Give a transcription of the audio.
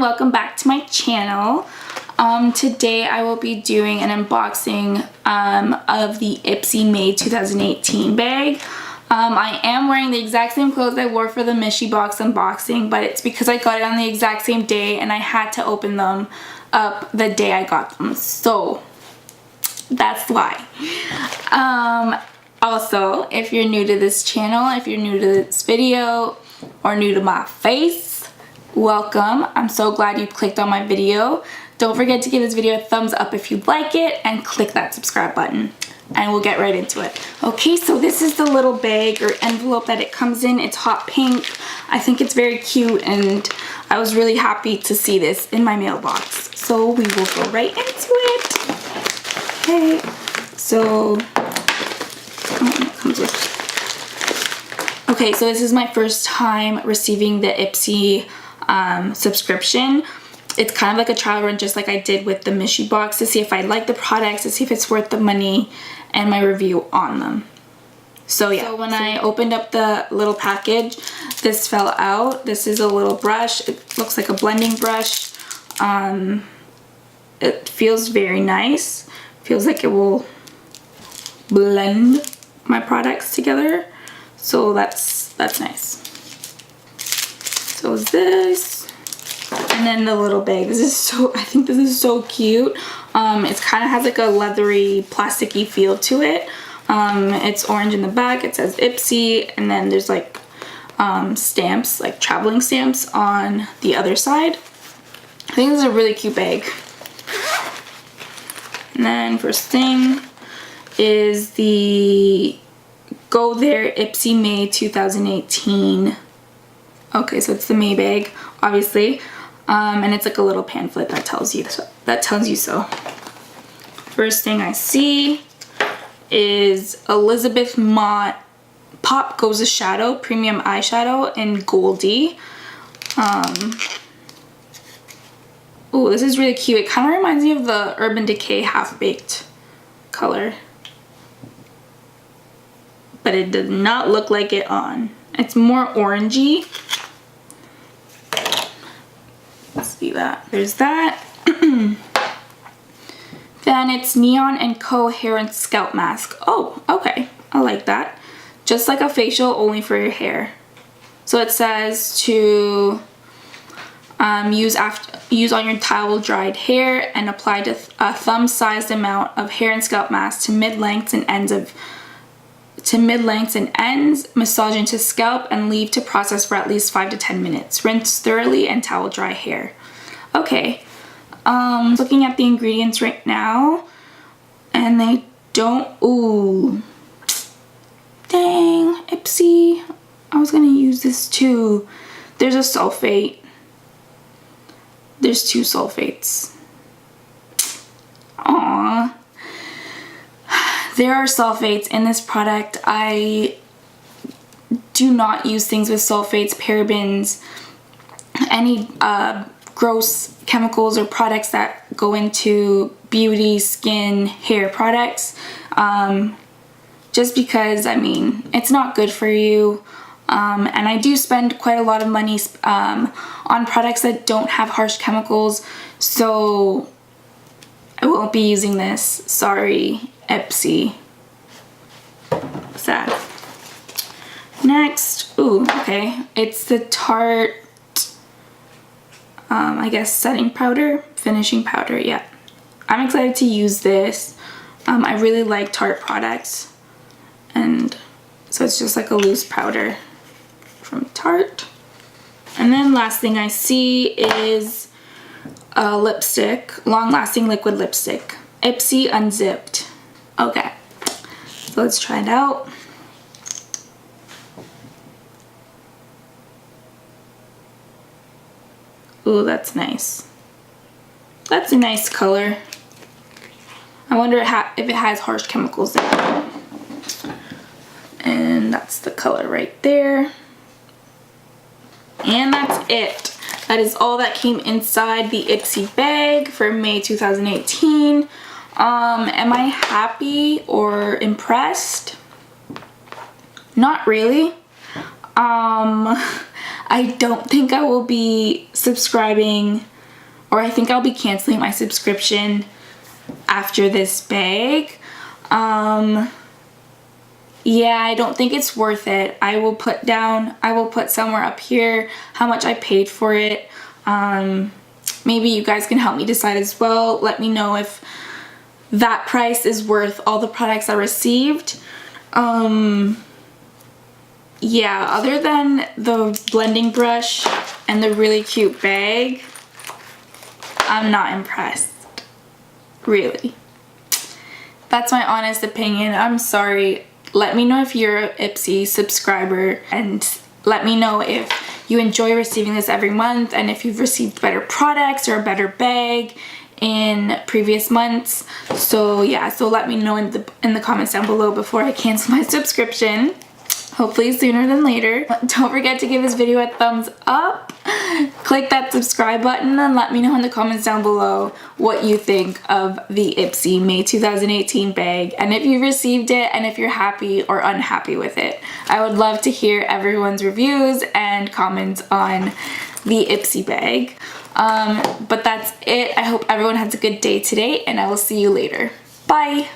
welcome back to my channel. Today I will be doing an unboxing of the IPSY May 2018 bag. I am wearing the exact same clothes I wore for the Mishy box unboxing, but it's because I got it on the exact same day and I had to open them up the day I got them, so that's why. Also, if you're new to this channel, if you're new to this video or new to my face, welcome. I'm so glad you clicked on my video. Don't forget to give this video a thumbs up if you like it and click that subscribe button, and we'll get right into it. Okay, so this is the little bag or envelope that it comes in. It's hot pink. I think it's very cute and I was really happy to see this in my mailbox. So we will go right into it. Okay, so it comes with. Okay, so this is my first time receiving the IPSY subscription. It's kind of like a trial run, just like I did with the Mishy box, to see if I like the products, to see if it's worth the money, and my review on them. So yeah, so when I opened up the little package, this fell out. This is a little brush. It looks like a blending brush. It feels very nice. Feels like it will blend my products together. So that's nice. So is this, and then the little bag. This is so, I think this is so cute. It kind of has like a leathery, plasticky feel to it. It's orange in the back. It says IPSY, and then there's like stamps, like traveling stamps on the other side. I think this is a really cute bag. And then first thing is the Go There IPSY May 2018. Okay, so it's the May bag, obviously, and it's like a little pamphlet that tells you so. First thing I see is Elizabeth Mott Pop Goes a Shadow Premium Eyeshadow in Goldie. Oh, this is really cute. It kind of reminds me of the Urban Decay Half Baked color, but it does not look like it on. It's more orangey. Let's see that. There's that. Then it's Neon & Co. Hair and Scalp Mask. Oh, okay. I like that. Just like a facial, only for your hair. So it says to use on your towel dried hair and apply to a thumb-sized amount of hair and scalp mask to mid-lengths and ends, massage into scalp, and leave to process for at least 5 to 10 minutes. Rinse thoroughly and towel dry hair. Okay, looking at the ingredients right now, and they don't, ooh, dang, IPSY, I was gonna use this too. There's a sulfate. There's 2 sulfates. Aww. There are sulfates in this product. I do not use things with sulfates, parabens, any gross chemicals or products that go into beauty, skin, hair products. Just because, I mean, it's not good for you. And I do spend quite a lot of money on products that don't have harsh chemicals, so I won't be using this. Sorry, IPSY. Sad. Next, ooh, okay, it's the Tarte, I guess setting powder, finishing powder, yeah. I'm excited to use this. I really like Tarte products, and so it's just like a loose powder from Tarte. And then last thing I see is a lipstick, long-lasting liquid lipstick, IPSY Unzipped. Okay, so let's try it out. Ooh, that's nice. That's a nice color. I wonder if it has harsh chemicals in it. And that's the color right there. And that's it. That is all that came inside the IPSY bag for May 2018. Am I happy or impressed? Not really. I don't think I will be subscribing or I think I'll be canceling my subscription after this bag. Yeah, I don't think it's worth it. I will put somewhere up here how much I paid for it. Maybe you guys can help me decide as well. Let me know if that price is worth all the products I received. Yeah, other than the blending brush and the really cute bag, I'm not impressed. Really. That's my honest opinion. I'm sorry. Let me know if you're an IPSY subscriber, and let me know if you enjoy receiving this every month and if you've received better products or a better bag in previous months. So yeah, so let me know in the comments down below before I cancel my subscription. Hopefully sooner than later. Don't forget to give this video a thumbs up. Click that subscribe button and let me know in the comments down below what you think of the IPSY May 2018 bag, and if you received it and if you're happy or unhappy with it. I would love to hear everyone's reviews and comments on the IPSY bag. But that's it. I hope everyone has a good day today, and I will see you later. Bye!